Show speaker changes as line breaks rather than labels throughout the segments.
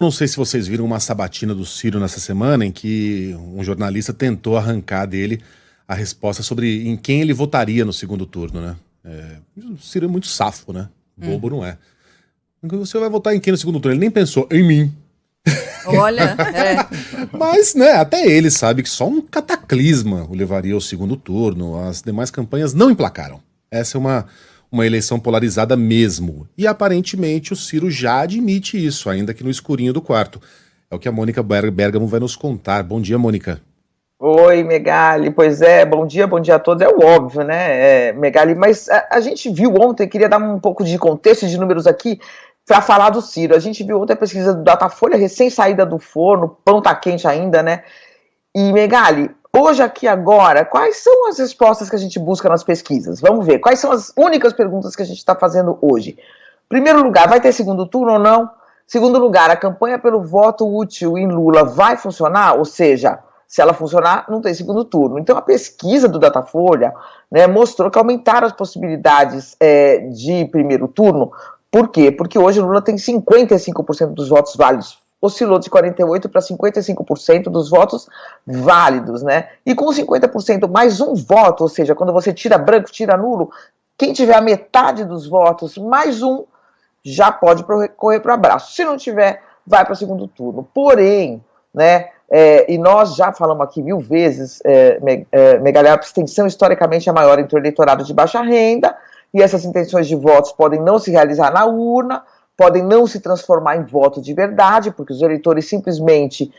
Não sei se vocês viram uma sabatina do Ciro nessa semana em que um jornalista tentou arrancar dele a resposta sobre em quem ele votaria no segundo turno, né? O Ciro é muito safo, né? Bobo não é. Você vai votar em quem no segundo turno? Ele nem pensou em mim.
Olha,
Mas, né, até ele sabe que só um cataclisma o levaria ao segundo turno. As demais campanhas não emplacaram. Essa é uma eleição polarizada mesmo. E aparentemente o Ciro já admite isso, ainda que no escurinho do quarto. É o que a Mônica Bergamo vai nos contar. Bom dia, Mônica.
Oi, Megali. Pois é, bom dia a todos. É o óbvio, né, Megali? Mas a gente viu ontem, queria dar um pouco de contexto de números aqui para falar do Ciro. A gente viu ontem a pesquisa do Datafolha, recém-saída do forno, pão tá quente ainda, né? E, Megali, hoje aqui agora, quais são as respostas que a gente busca nas pesquisas? Vamos ver, quais são as únicas perguntas que a gente está fazendo hoje? Primeiro lugar, vai ter segundo turno ou não? Segundo lugar, a campanha pelo voto útil em Lula vai funcionar? Ou seja, se ela funcionar, não tem segundo turno. Então, a pesquisa do Datafolha, né, mostrou que aumentaram as possibilidades de primeiro turno. Por quê? Porque hoje o Lula tem 55% dos votos válidos. Oscilou de 48% para 55% dos votos válidos, né? E com 50% mais um voto, ou seja, quando você tira branco, tira nulo, quem tiver a metade dos votos, mais um, já pode correr para o abraço. Se não tiver, vai para o segundo turno. Porém, né, e nós já falamos aqui 1000 vezes, Megali, a abstenção historicamente é maior entre o eleitorado de baixa renda, e essas intenções de votos podem não se realizar na urna, podem não se transformar em voto de verdade, porque os eleitores simplesmente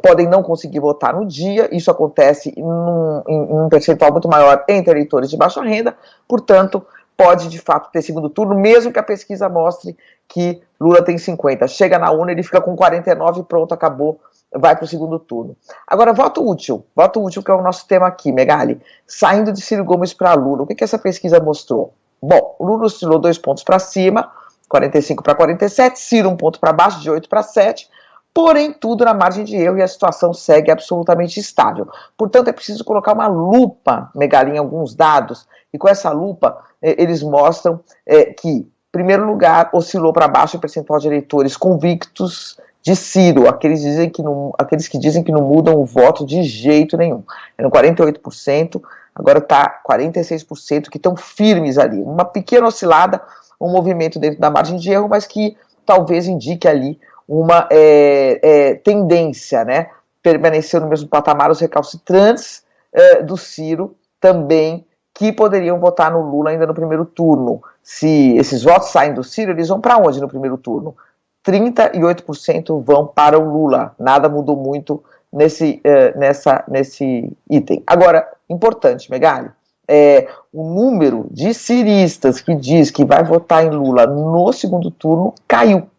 podem não conseguir votar no dia. Isso acontece em um percentual muito maior entre eleitores de baixa renda, portanto, pode de fato ter segundo turno, mesmo que a pesquisa mostre que Lula tem 50%. Chega na urna, ele fica com 49% e pronto, acabou, vai para o segundo turno. Agora, voto útil que é o nosso tema aqui, Megali, saindo de Ciro Gomes para Lula, o que essa pesquisa mostrou? Bom, o Lula oscilou 2 pontos para cima, 45 para 47, Ciro 1 ponto para baixo, de 8 para 7, porém tudo na margem de erro e a situação segue absolutamente estável. Portanto, é preciso colocar uma lupa, Megali, em alguns dados, e com essa lupa eles mostram que, em primeiro lugar, oscilou para baixo o percentual de eleitores convictos de Ciro, aqueles que dizem que não mudam o voto de jeito nenhum. Eram 48%, agora está 46% que estão firmes ali. Uma pequena oscilada, um movimento dentro da margem de erro, mas que talvez indique ali uma tendência, né? Permaneceu no mesmo patamar os recalcitrantes do Ciro também, que poderiam votar no Lula ainda no primeiro turno. Se esses votos saem do Ciro, eles vão para onde no primeiro turno? 38% vão para o Lula. Nada mudou muito nesse item. Agora, importante, Megali, o número de ciristas que diz que vai votar em Lula no segundo turno caiu,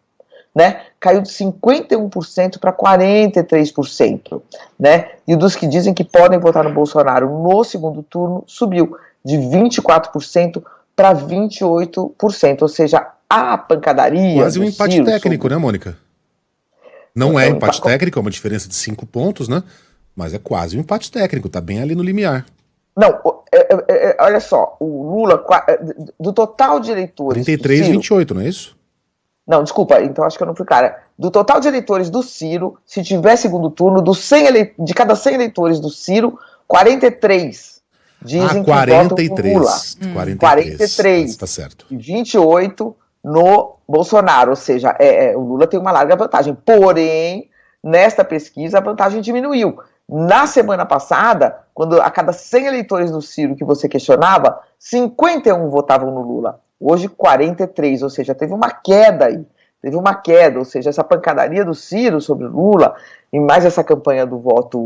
né? Caiu de 51% para 43%, né? E dos que dizem que podem votar no Bolsonaro no segundo turno subiu de 24% para 28%, ou seja, a pancadaria.
Quase um empate técnico, né, Mônica? Não é empate técnico, é uma diferença de 5 pontos, né? Mas é quase um empate técnico, tá bem ali no limiar.
Não, olha só, o Lula, do total de eleitores...
33 e 28, não é isso?
Não, desculpa, então acho que eu não fui clara. Do total de eleitores do Ciro, se tiver segundo turno, de cada 100 eleitores do Ciro, 43 dizem que votam no Lula. 43.
Tá certo.
E 28 no Bolsonaro, ou seja, o Lula tem uma larga vantagem. Porém, nesta pesquisa, a vantagem diminuiu. Na semana passada, quando a cada 100 eleitores do Ciro que você questionava, 51 votavam no Lula. Hoje, 43, ou seja, teve uma queda aí. Ou seja, essa pancadaria do Ciro sobre o Lula, e mais essa campanha do voto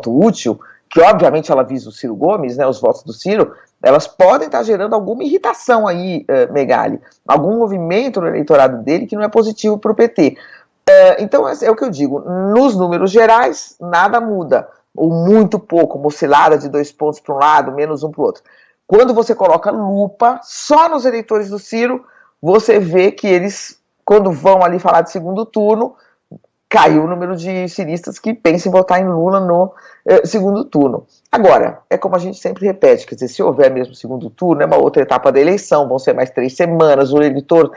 útil, que obviamente ela visa o Ciro Gomes, né, os votos do Ciro, elas podem estar gerando alguma irritação aí, Megali, algum movimento no eleitorado dele que não é positivo para o PT. Então, é o que eu digo, nos números gerais, nada muda, ou muito pouco, uma oscilada de 2 pontos para um lado, menos um para o outro. Quando você coloca lupa só nos eleitores do Ciro, você vê que eles, quando vão ali falar de segundo turno, caiu o número de ciristas que pensam em votar em Lula no segundo turno. Agora, é como a gente sempre repete, quer dizer, se houver mesmo segundo turno, é uma outra etapa da eleição, vão ser mais 3 semanas, o eleitor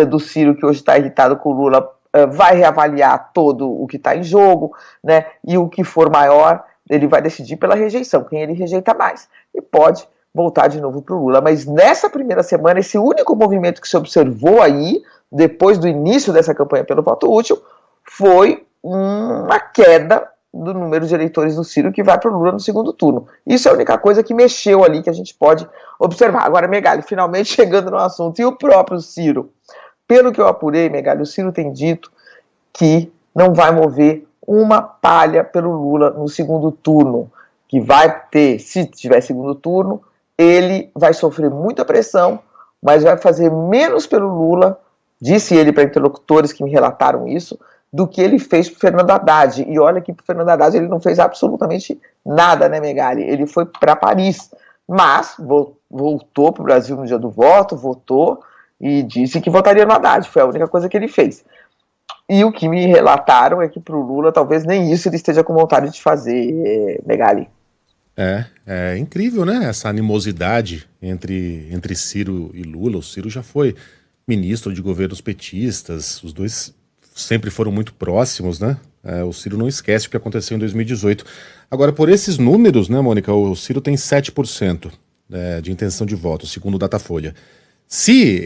do Ciro que hoje está irritado com o Lula vai reavaliar todo o que está em jogo, né? E o que for maior, ele vai decidir pela rejeição, quem ele rejeita mais. E pode voltar de novo para o Lula. Mas nessa primeira semana, esse único movimento que se observou aí, depois do início dessa campanha pelo voto útil, foi uma queda do número de eleitores do Ciro que vai para o Lula no segundo turno. Isso é a única coisa que mexeu ali, que a gente pode observar. Agora, Megali, finalmente chegando no assunto, e o próprio Ciro? Pelo que eu apurei, Megali, o Ciro tem dito que não vai mover uma palha pelo Lula no segundo turno, que vai ter, se tiver segundo turno, ele vai sofrer muita pressão, mas vai fazer menos pelo Lula, disse ele para interlocutores que me relataram isso, do que ele fez para o Fernando Haddad. E olha que para o Fernando Haddad ele não fez absolutamente nada, né, Megali? Ele foi para Paris, mas voltou para o Brasil no dia do voto, votou e disse que votaria no Haddad. Foi a única coisa que ele fez. E o que me relataram é que para o Lula talvez nem isso ele esteja com vontade de fazer, Megali.
É incrível, né? Essa animosidade entre Ciro e Lula. O Ciro já foi ministro de governos petistas, os dois sempre foram muito próximos, né? O Ciro não esquece o que aconteceu em 2018. Agora, por esses números, né, Mônica, o Ciro tem 7% de intenção de voto, segundo o Datafolha. Se,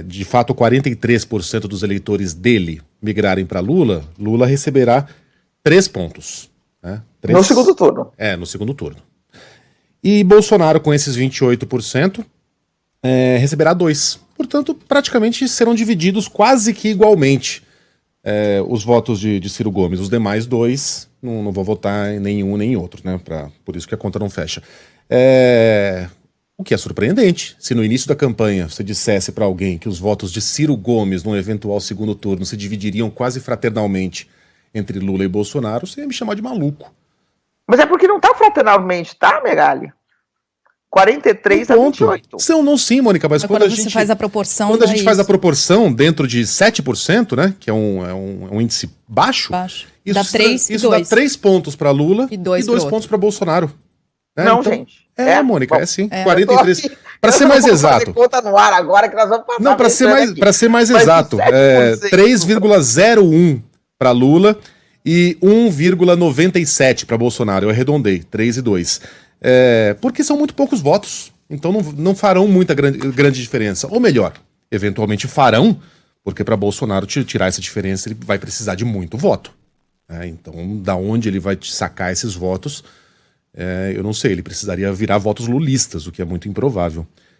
de fato, 43% dos eleitores dele migrarem para Lula, Lula receberá 3 pontos. Né?
No segundo turno.
No segundo turno. E Bolsonaro, com esses 28%, receberá 2. Portanto, praticamente serão divididos quase que igualmente os votos de Ciro Gomes. Os demais 2 não vou votar em nenhum nem em outro, né? Por isso que a conta não fecha. O que é surpreendente. Se no início da campanha você dissesse para alguém que os votos de Ciro Gomes num eventual segundo turno se dividiriam quase fraternalmente entre Lula e Bolsonaro, você ia me chamar de maluco.
Mas é porque não tá fraternalmente, tá, Megali? 43 a 28.
Não, sim, Mônica, mas quando a gente
faz a proporção.
Quando a gente faz a proporção dentro de 7%, né? Que é um índice baixo. Isso dá 3 pontos para Lula e 2 pontos para Bolsonaro.
Não, então, gente.
Mônica, é sim. 43. Para ser mais exato.
Conta no ar agora que nós vamos passar.
Não, para ser mais exato. 3,01 para Lula e 1,97 para Bolsonaro. Eu arredondei, 3 e 2. Porque são muito poucos votos. Então não farão muita grande diferença. Ou melhor, eventualmente farão, porque para Bolsonaro tirar essa diferença ele vai precisar de muito voto. Então, da onde ele vai sacar esses votos, eu não sei. Ele precisaria virar votos lulistas, o que é muito improvável.